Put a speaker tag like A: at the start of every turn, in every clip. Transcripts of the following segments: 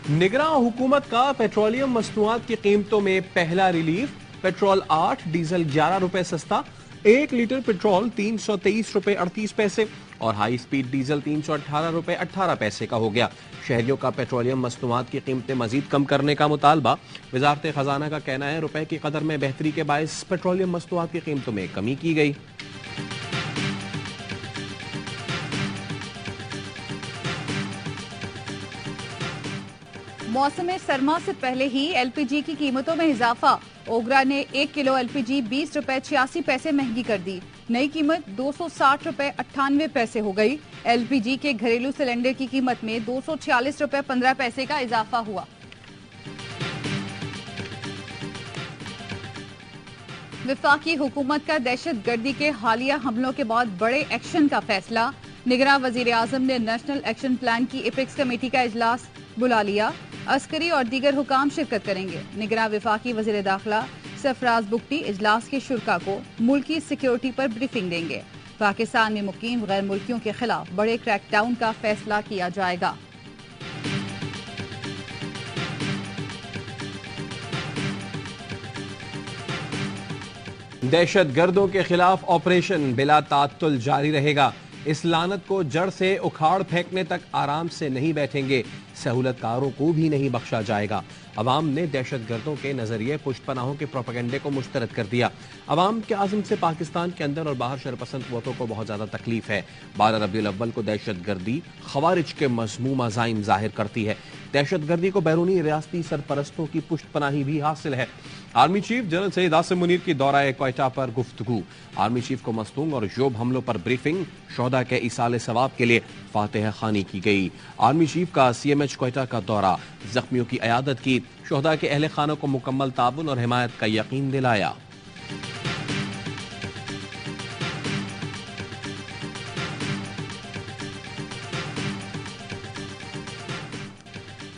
A: निगरां हुकूमत का पेट्रोलियम मसनूआत की कीमतों में पहला रिलीफ। पेट्रोल 8, डीजल 11 रुपए सस्ता। 1 लीटर पेट्रोल 323 रुपए 38 पैसे और हाई स्पीड डीजल 318 रुपए 18 पैसे का हो गया। शहरियों का पेट्रोलियम मसनूआत की कीमतें मजीद कम करने का मुतालबा। वजारत खजाना का कहना है रुपए की कदर में बेहतरी के बायस पेट्रोलियम मसनूआत की कीमतों में कमी की गई।
B: मौसम सरमा से पहले ही एलपीजी की कीमतों में इजाफा। ओगरा ने 1 किलो एलपीजी 20 रुपए 86 पैसे महंगी कर दी। नई कीमत 260 रुपए 98 पैसे हो गई। एलपीजी के घरेलू सिलेंडर की कीमत में 246 रुपए 15 पैसे का इजाफा हुआ। वफाकी हुकूमत का दहशत गर्दी के हालिया हमलों के बाद बड़े एक्शन का फैसला। निगरां वजीर आजम ने नेशनल एक्शन प्लान की एपेक्स कमेटी का इजलास बुला लिया। अस्करी और दीगर हुकाम शिरकत करेंगे। निगरां वफाकी वजीर दाखिला सरफराज बुगटी इजलास के शुरा को मुल्की सिक्योरिटी पर ब्रीफिंग देंगे। पाकिस्तान में मुकीम गैर मुल्कियों के खिलाफ बड़े क्रैकडाउन का फैसला किया जाएगा।
A: दहशत गर्दों के खिलाफ ऑपरेशन बिला तात्तुल जारी रहेगा। इस लानत को जड़ से उखाड़ फेंकने तक आराम से नहीं बैठेंगे। सहूलतकारों को भी नहीं बख्शा जाएगा। अवाम ने दहशत गर्दों के नजरिए पुष्टपनाहों के प्रोपेगेंडे को मुस्तरद कर दिया। अवाम के आज़म से पाकिस्तान के अंदर और बाहर शरपसंद वोटों को बहुत ज्यादा तकलीफ है। 12 रबीउल अव्वल को दहशत गर्दी खवारिज के मज़मूम अज़ाइम जाहिर करती है। दहशत गर्दी को बैरूनी रियासती सरपरस्तों की पुष्टपनाही भी हासिल है। Army chief general Syed Asim Munir की दौरा क्वेटा पर गुफ्तगू। आर्मी चीफ को मस्तूंग और जोब हमलों पर ब्रीफिंग। शोहदा के इसाले सवाब के लिए फातिहा खानी की गई। आर्मी चीफ का CMH क्वेटा का दौरा, जख्मियों की अयादत की। शोहदा के अहले खानों को मुकम्मल ताउन और हिमायत का यकीन दिलाया।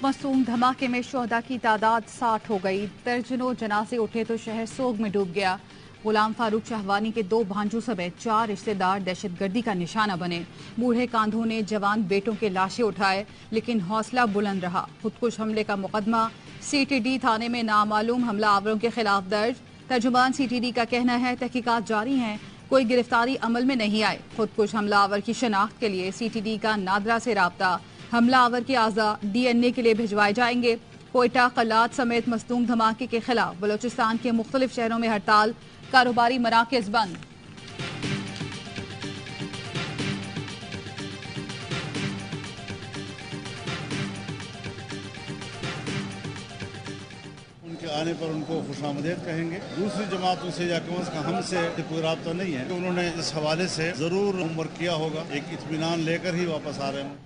B: मासूम धमाके में शोहदा की तादाद 60 हो गई। दर्जनों जनाजे उठे तो शहर सोग में डूब गया। गुलाम फारूक शाहवानी के 2 भांजों समेत 4 रिश्तेदार दहशतगर्दी का निशाना बने। बूढ़े कांधों ने जवान बेटों के लाशें उठाए, लेकिन हौसला बुलंद रहा। खुदकुश हमले का मुकदमा CTD थाने में नामालूम हमला आवरों के खिलाफ दर्ज। तर्जुमान CTD का कहना है तहकीकात जारी हैं, कोई गिरफ्तारी अमल में नहीं आए। खुदकुश हमलावर की शनाख्त के लिए CTD का नादरा से राब्ता। हमलावर के आज़ा DNA के लिए भिजवाए जाएंगे। कोयटा, कलात समेत मस्तूम धमाके के खिलाफ बलोचिस्तान के मुख्तलिफ शहरों में हड़ताल। कारोबारी मराकज़ बंद।
C: उनके आने पर उनको खुशामदीद कहेंगे। दूसरी जमातों से या कम से कम हमसे कोई राब्ता नहीं है। तो उन्होंने इस हवाले से जरूर होमवर्क किया होगा। एक इत्मीनान लेकर ही वापस आ रहे हैं।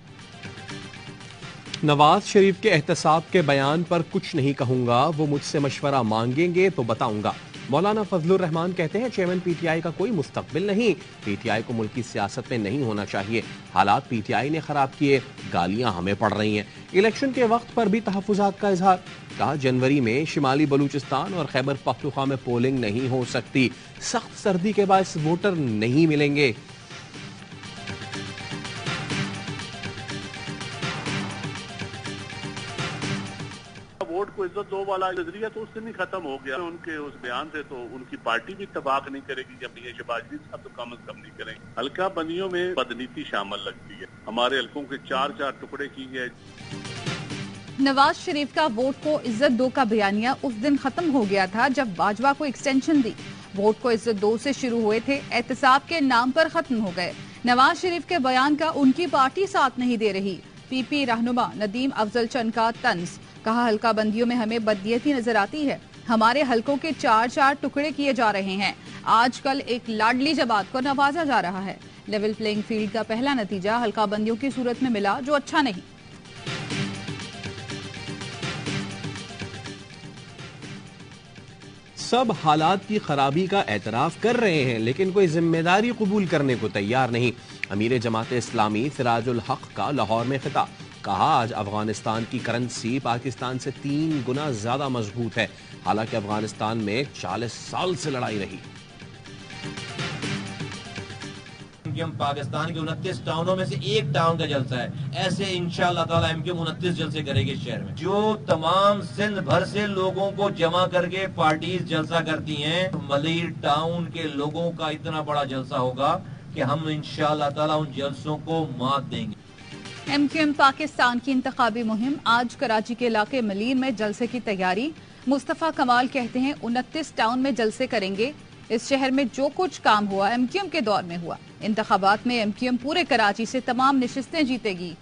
A: नवाज शरीफ के एहतसाब के बयान पर कुछ नहीं कहूंगा, वो मुझसे मशवरा मांगेंगे तो बताऊंगा। मौलाना फजलुर रहमान कहते हैं चेयरमैन PTI का कोई मुस्तकबिल नहीं। PTI को मुल्क की सियासत में नहीं होना चाहिए। हालात PTI ने खराब किए, गालियां हमें पड़ रही हैं। इलेक्शन के वक्त पर भी तहफ्फुज़ात का इजहार। कहा जनवरी में शिमाली बलूचिस्तान और खैबर पख्तूनख्वा में पोलिंग नहीं हो सकती। सख्त सर्दी के बायस वोटर नहीं मिलेंगे।
D: वोट को इज्जत दो वाला नजरिया तो उस दिन ही खत्म हो गया। उनके उस बयान से तो उनकी पार्टी भी तबाक नहीं करेगी, जब ये शहबाज साहब तो कम से कम नहीं करेंगे। हल्का बंदियों में बदनीति शामिल लगती है। हमारे हल्कों के 4-4 टुकड़े किए गए।
B: नवाज शरीफ का वोट को इज्जत दो का बयानिया उस दिन खत्म हो गया था जब बाजवा को एक्सटेंशन दी। वोट को इज्जत दो से शुरू हुए थे, एहतसाब के नाम पर खत्म हो गए। नवाज शरीफ के बयान का उनकी पार्टी साथ नहीं दे रही। PP रहनुमा नदीम अफजल चंद का तंज। कहा हल्का बंदियों में हमें बदनीयती नजर आती है। हमारे हल्कों के 4-4 टुकड़े किए जा रहे हैं। आजकल एक लाडली जमात को नवाजा जा रहा है। लेवल प्लेइंग फील्ड का पहला नतीजा हल्का बंदियों की सूरत में मिला, जो अच्छा नहीं।
A: सब हालात की खराबी का एतराफ कर रहे हैं, लेकिन कोई जिम्मेदारी कबूल करने को तैयार नहीं। अमीर जमात इस्लामी सिराजुल हक का लाहौर में खिताब। कहा आज अफगानिस्तान की करेंसी पाकिस्तान से 3 गुना ज्यादा मजबूत है। हालांकि अफगानिस्तान में 40 साल से लड़ाई रही।
E: एमक्यूएम पाकिस्तान के 29 टाउनों में से एक टाउन का जलसा है। ऐसे इंशाअल्लाह ताला एमक्यूएम 29 जलसे करेगी इस शहर में। जो तमाम सिंध भर से लोगों को जमा करके पार्टीज जलसा करती हैं, मलीर टाउन के लोगों का इतना बड़ा जलसा होगा कि हम इंशाअल्लाह ताला उन जलसों को मात देंगे।
B: एमक्यूएम पाकिस्तान की इंतखाबी मुहिम आज कराची के इलाके मलीर में जलसे की तैयारी। मुस्तफा कमाल कहते हैं 29 टाउन में जलसे करेंगे। इस शहर में जो कुछ काम हुआ एमक्यूएम के दौर में हुआ। इंतखाबात में एमक्यूएम पूरे कराची से तमाम नशिस्तें जीतेगी।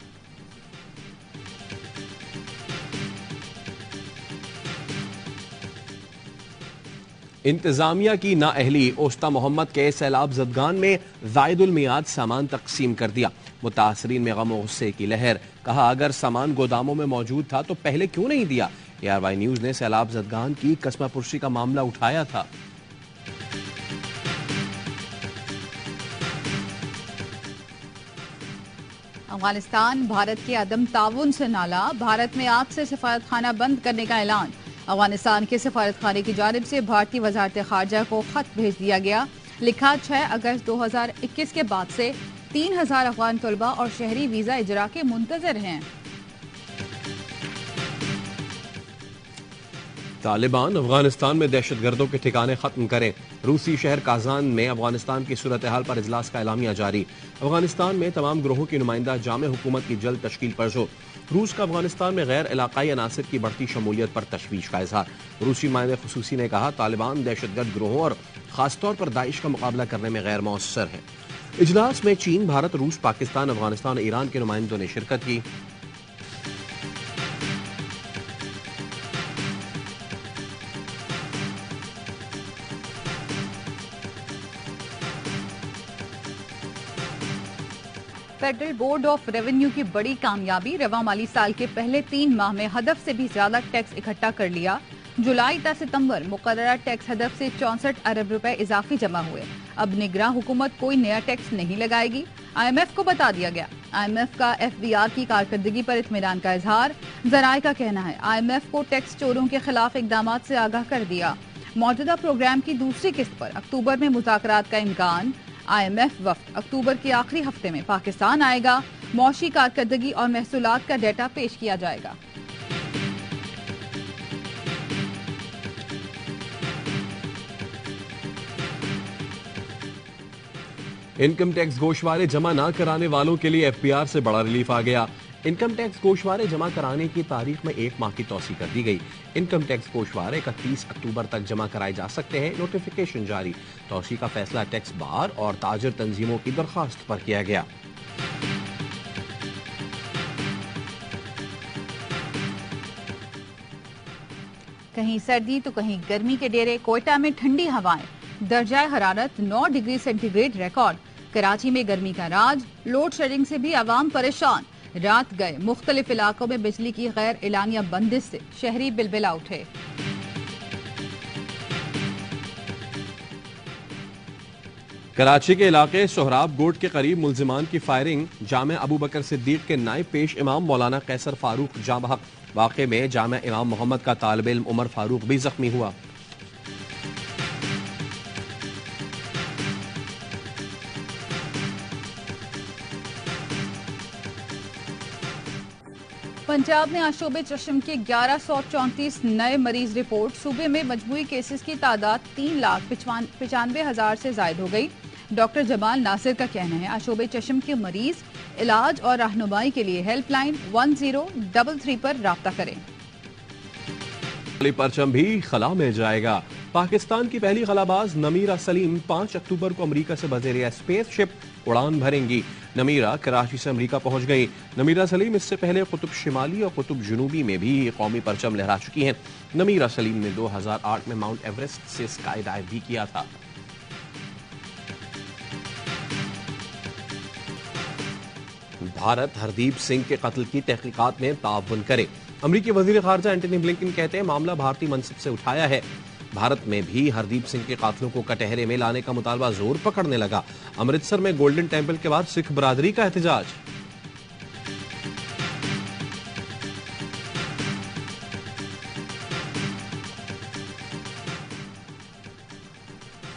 A: इंतजामिया की नाअहली ओस्ता मोहम्मद के सैलाब जदगान में जायदुल मियाद सामान तकसीम कर दिया। मुतासरीन में गम और गुस्से की लहर। कहा अगर सामान गोदामों में मौजूद था तो पहले क्यों नहीं दिया। ARY न्यूज ने सैलाब जदगान की कस्मा पुरशी का मामला उठाया था।
B: अफगानिस्तान भारत के अदम ताउन से नाला। भारत में आज से सफारत खाना बंद करने का ऐलान। अफगानिस्तान के सफारत खाने की जानिब से भारतीय वजारत खारजा को खत भेज दिया गया। लिखा 6 अगस्त 2021 के बाद से 3000 अफगान तलबा और शहरी वीजा इजरा के मुंतजर हैं।
A: तालिबान अफगानिस्तान में दहशतगर्दों के ठिकाने खत्म करें। रूसी शहर काजान में अफगानिस्तान की सूरत हाल पर इजलास का एलामिया जारी। अफगानिस्तान में तमाम ग्रोहों की नुमाइंदा जामे हुकूमत की जल्द तश्कील पर जोर। रूस का अफगानिस्तान में गैर इलाकाई अनासिर की बढ़ती शमूलियत पर तशवीश का इजहार। रूसी नुमाइंदे खुसूसी ने कहा तालिबान दहशतगर्द ग्रोहों और खासतौर पर दाइश का मुकाबला करने में गैर मौसर है। इजलास में चीन, भारत, रूस, पाकिस्तान, अफगानिस्तान और ईरान के नुमाइंदों ने शिरकत की।
B: फेडरल बोर्ड ऑफ रेवेन्यू की बड़ी कामयाबी। रवा माली साल के पहले 3 माह में हदफ से भी ज्यादा टैक्स इकट्ठा कर लिया। जुलाई ta सितंबर मुकर्ररा टैक्स हदफ से 64 अरब रुपए इजाफी जमा हुए। अब निगरान हुकूमत कोई नया टैक्स नहीं लगाएगी, IMF को बता दिया गया। IMF का FBR की कारकर्दगी पर इत्मीनान का इजहार। जराये का कहना है IMF को टैक्स चोरों के खिलाफ इकदाम से आगाह कर दिया। मौजूदा प्रोग्राम की दूसरी किस्त पर अक्टूबर में मुज़ाकरात का इम्कान। IMF वफ्द अक्टूबर के आखिरी हफ्ते में पाकिस्तान आएगा। मौशी कारकर्दगी और महसूलात का डेटा पेश किया जाएगा।
A: इनकम टैक्स गोशवारे जमा न कराने वालों के लिए FBR से बड़ा रिलीफ आ गया। इनकम टैक्स गोशवारे जमा कराने की तारीख में 1 माह की तौसी कर दी गई। इनकम टैक्स गोशवारे 31 अक्टूबर तक जमा कराए जा सकते हैं। नोटिफिकेशन जारी। तौसी का फैसला टैक्स बार और ताजर तंजीमों की दरखास्त पर किया गया।
B: कहीं सर्दी तो कहीं गर्मी के डेरे। कोयटा में ठंडी हवाएं। दर्जाए हरारत 9 डिग्री सेंटीग्रेड रिकॉर्ड। कराची में गर्मी का राज। लोड शेडिंग से भी आवाम परेशान। रात गए मुख्तलिफ इलाकों में बिजली की गैर एलानिया बंदिश से शहरी बिलबिला उठे।
A: कराची के इलाके सोहराब गोट के करीब मुल्जिमान की फायरिंग। जामे अबू बकर सिद्दीक के नायब पेश इमाम मौलाना कैसर फारूक जाँ बहक। वाक़े में जामे इमाम मोहम्मद का तालिब इल्म उमर फारूक भी जख्मी हुआ।
B: पंजाब में आशोबे चशम के 1134 नए मरीज रिपोर्ट। सूबे में मजमूई केसेस की तादाद 3,95,000 से जायद हो गई। डॉक्टर जमाल नासिर का कहना है आशोबे चशम के मरीज इलाज और रहनुमाई के लिए हेल्पलाइन 1033 पर राब्ता करें।
A: परचम भी खला में जाएगा। पाकिस्तान की पहली खलाबाज नमीरा सलीम 5 अक्टूबर को अमेरिका से बज़ेरिया स्पेसशिप उड़ान भरेंगी। नमीरा कराची से अमेरिका पहुंच गई। नमीरा सलीम इससे पहले कुतुब शिमाली और कुतुब जुनूबी में भी कौमी परचम लहरा चुकी हैं। नमीरा सलीम ने 2008 में माउंट एवरेस्ट से स्काई डाइव भी किया था। भारत हरदीप सिंह के कत्ल की तहकीकात में ताउन करे। अमरीकी वजीर खारजा एंटनी ब्लिंकन कहते हैं मामला भारतीय मनसब से उठाया है। भारत में भी हरदीप सिंह के कातलों को कटहरे में लाने का मुतालबा जोर पकड़ने लगा। अमृतसर में गोल्डन टेंपल के बाद सिख बरादरी का एहतजाज।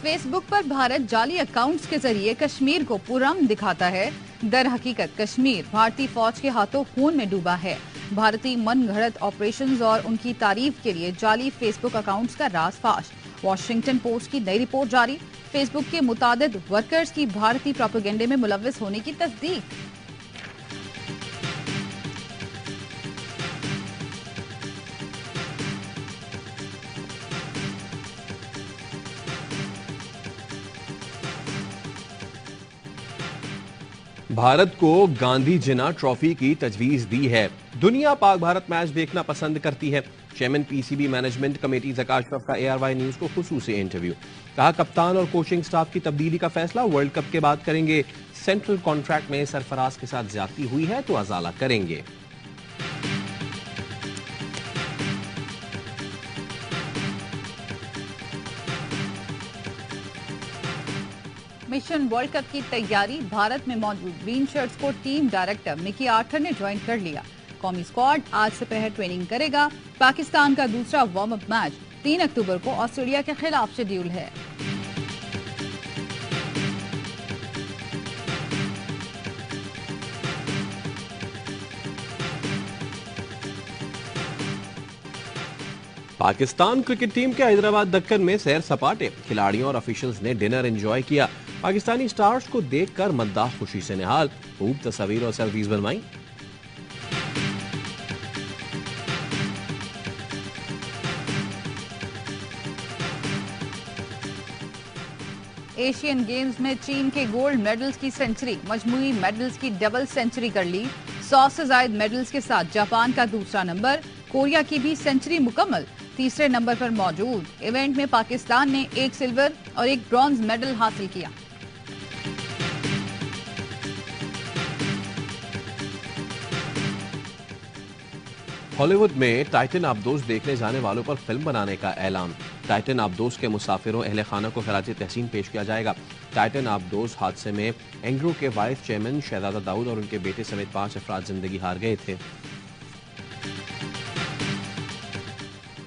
B: फेसबुक पर भारत जाली अकाउंट्स के जरिए कश्मीर को पुरअमन दिखाता है। दर हकीकत कश्मीर भारतीय फौज के हाथों खून में डूबा है। भारतीय मनगढ़ंत ऑपरेशंस और उनकी तारीफ के लिए जाली फेसबुक अकाउंट्स का राज फाश। वॉशिंगटन पोस्ट की नई रिपोर्ट जारी। फेसबुक के मुतादिद वर्कर्स की भारतीय प्रोपेगेंडे में मुलव्वस होने की तस्दीक।
A: भारत को गांधी जिन्ना ट्रॉफी की तजवीज दी है। दुनिया पाक भारत मैच देखना पसंद करती है। Chairman PCB management committee Zaka Ashraf का ARY न्यूज को खुसूसी इंटरव्यू। कहा कप्तान और कोचिंग स्टाफ की तब्दीली का फैसला वर्ल्ड कप के बाद करेंगे। सेंट्रल कॉन्ट्रैक्ट में सरफराज के साथ ज्यादती हुई है तो अजाला करेंगे।
B: मिशन वर्ल्ड कप की तैयारी। भारत में मौजूद ग्रीन शर्ट्स को टीम डायरेक्टर मिकी आर्थर ने ज्वाइन कर लिया। कौमी स्क्वाड आज दोपहर ट्रेनिंग करेगा। पाकिस्तान का दूसरा वार्म अप मैच 3 अक्टूबर को ऑस्ट्रेलिया के खिलाफ शेड्यूल है।
A: पाकिस्तान क्रिकेट टीम के हैदराबाद दक्कन में सैर सपाटे। खिलाड़ियों और ऑफिशियल्स ने डिनर एंजॉय किया। पाकिस्तानी स्टार्स को देखकर मद्दाह खुशी से निहाल। खूब तस्वीर और सेल्फीज बनवाई।
B: एशियन गेम्स में चीन के गोल्ड मेडल्स की सेंचुरी। मजमूई मेडल्स की डबल सेंचुरी कर ली। 100 से ज्यादा मेडल्स के साथ जापान का दूसरा नंबर। कोरिया की भी सेंचुरी मुकम्मल, तीसरे नंबर पर मौजूद। इवेंट में पाकिस्तान ने 1 सिल्वर और 1 ब्रॉन्ज मेडल हासिल किया।
A: हॉलीवुड में टाइटन आबदोज देखने जाने वालों पर फिल्म बनाने का ऐलान। टाइटन आबदोज के मुसाफिरों अहले खाना को खराज तहसीन पेश किया जाएगा। टाइटन आबदोज हादसे में एंग्रो के वाइस चेयरमैन शहजादा दाऊद और उनके बेटे समेत 5 अफराद जिंदगी हार गए थे।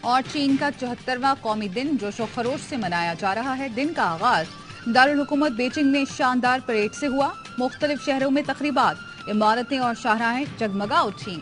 B: और चीन का 74वां कौमी दिन जोशो खरोश से मनाया जा रहा है। दिन का आगाज दारुल हुकूमत बीजिंग में शानदार परेड से हुआ। मुख्तलिफ शहरों में तकरीबात, इमारतें और शाहराहें जगमगा उठी।